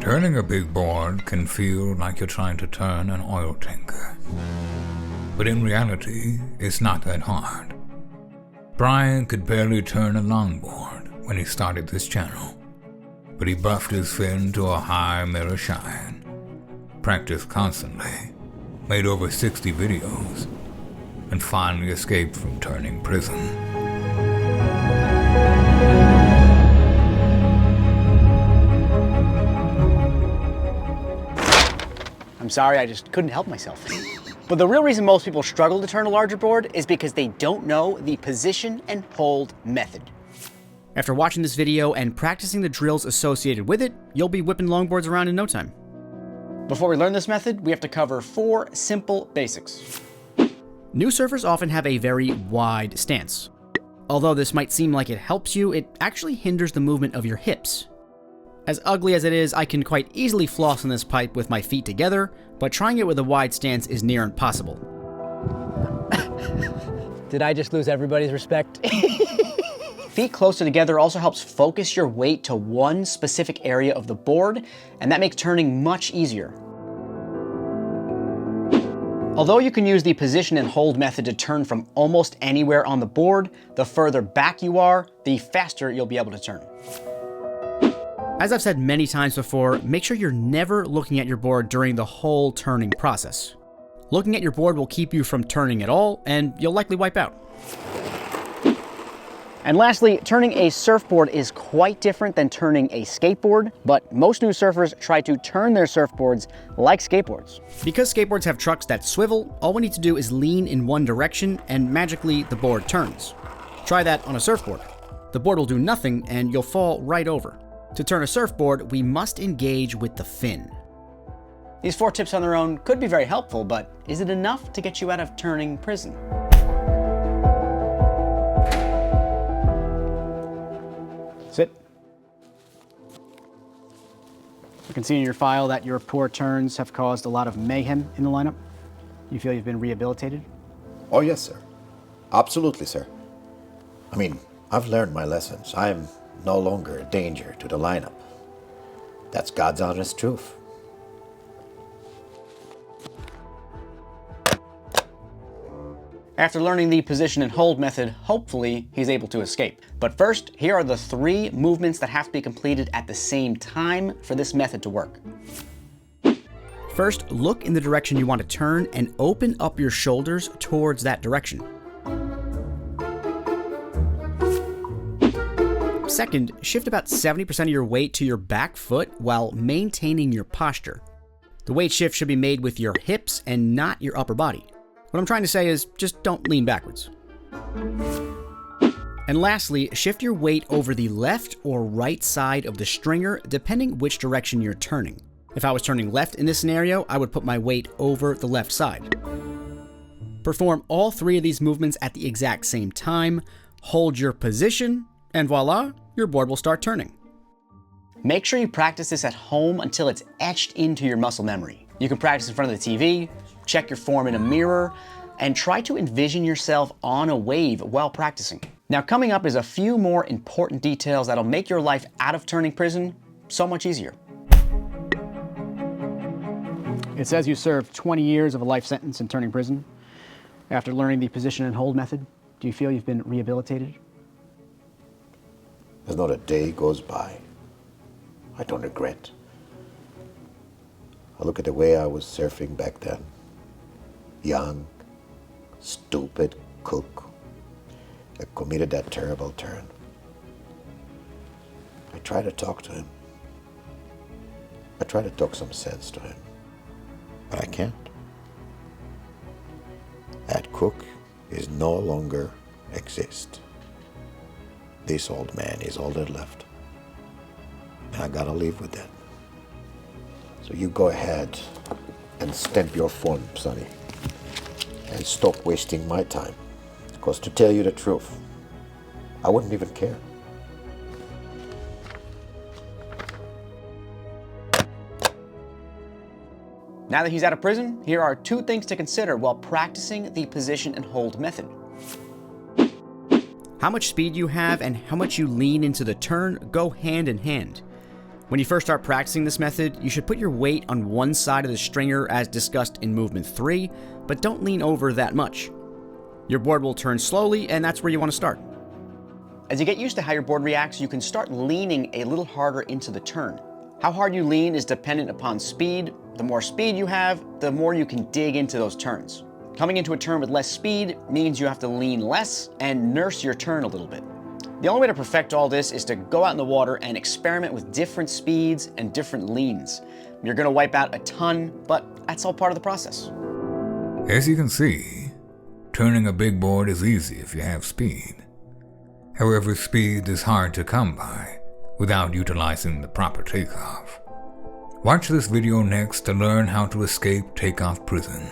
Turning a big board can feel like you're trying to turn an oil tanker. But in reality, it's not that hard. Brian could barely turn a longboard when he started this channel, but he buffed his fin to a high mirror shine, practiced constantly, made over 60 videos, and finally escaped from turning prison. I'm sorry, I just couldn't help myself. But the real reason most people struggle to turn a larger board is because they don't know the position and hold method. After watching this video and practicing the drills associated with it, you'll be whipping longboards around in no time. Before we learn this method, we have to cover 4 simple basics. New surfers often have a very wide stance. Although this might seem like it helps you, it actually hinders the movement of your hips. As ugly as it is, I can quite easily floss on this pipe with my feet together, but trying it with a wide stance is near impossible. Did I just lose everybody's respect? Feet closer together also helps focus your weight to one specific area of the board, and that makes turning much easier. Although you can use the position and hold method to turn from almost anywhere on the board, the further back you are, the faster you'll be able to turn. As I've said many times before, make sure you're never looking at your board during the whole turning process. Looking at your board will keep you from turning at all, and you'll likely wipe out. And lastly, turning a surfboard is quite different than turning a skateboard, but most new surfers try to turn their surfboards like skateboards. Because skateboards have trucks that swivel, all we need to do is lean in one direction and magically the board turns. Try that on a surfboard. The board will do nothing and you'll fall right over. To turn a surfboard, we must engage with the fin. These 4 tips on their own could be very helpful, but is it enough to get you out of turning prison? Sit. You can see in your file that your poor turns have caused a lot of mayhem in the lineup. You feel you've been rehabilitated? Oh, yes, sir. Absolutely, sir. I mean, I've learned my lessons. I'm no longer a danger to the lineup. That's God's honest truth. After learning the position and hold method, hopefully he's able to escape. But first, here are the 3 movements that have to be completed at the same time for this method to work. First, look in the direction you want to turn and open up your shoulders towards that direction. Second, shift about 70% of your weight to your back foot while maintaining your posture. The weight shift should be made with your hips and not your upper body. What I'm trying to say is just don't lean backwards. And lastly, shift your weight over the left or right side of the stringer depending which direction you're turning. If I was turning left in this scenario, I would put my weight over the left side. Perform all 3 of these movements at the exact same time, hold your position, and voila, your board will start turning. Make sure you practice this at home until it's etched into your muscle memory. You can practice in front of the TV, check your form in a mirror, and try to envision yourself on a wave while practicing. Now, coming up is a few more important details that'll make your life out of turning prison so much easier. It says you served 20 years of a life sentence in turning prison. After learning the position and hold method, do you feel you've been rehabilitated? There's not a day goes by I don't regret. I look at the way I was surfing back then. Young, stupid cook that committed that terrible turn. I try to talk to him. I try to talk some sense to him, but I can't. That cook is no longer exist. This old man is all that left. And I gotta live with that. So you go ahead and stamp your form, Sonny. And stop wasting my time. Because to tell you the truth, I wouldn't even care. Now that he's out of prison, here are 2 things to consider while practicing the position and hold method. How much speed you have and how much you lean into the turn go hand in hand. When you first start practicing this method, you should put your weight on one side of the stringer as discussed in movement 3, but don't lean over that much. Your board will turn slowly, and that's where you want to start. As you get used to how your board reacts, you can start leaning a little harder into the turn. How hard you lean is dependent upon speed. The more speed you have, the more you can dig into those turns. Coming into a turn with less speed means you have to lean less and nurse your turn a little bit. The only way to perfect all this is to go out in the water and experiment with different speeds and different leans. You're gonna wipe out a ton, but that's all part of the process. As you can see, turning a big board is easy if you have speed. However, speed is hard to come by without utilizing the proper takeoff. Watch this video next to learn how to escape takeoff prison.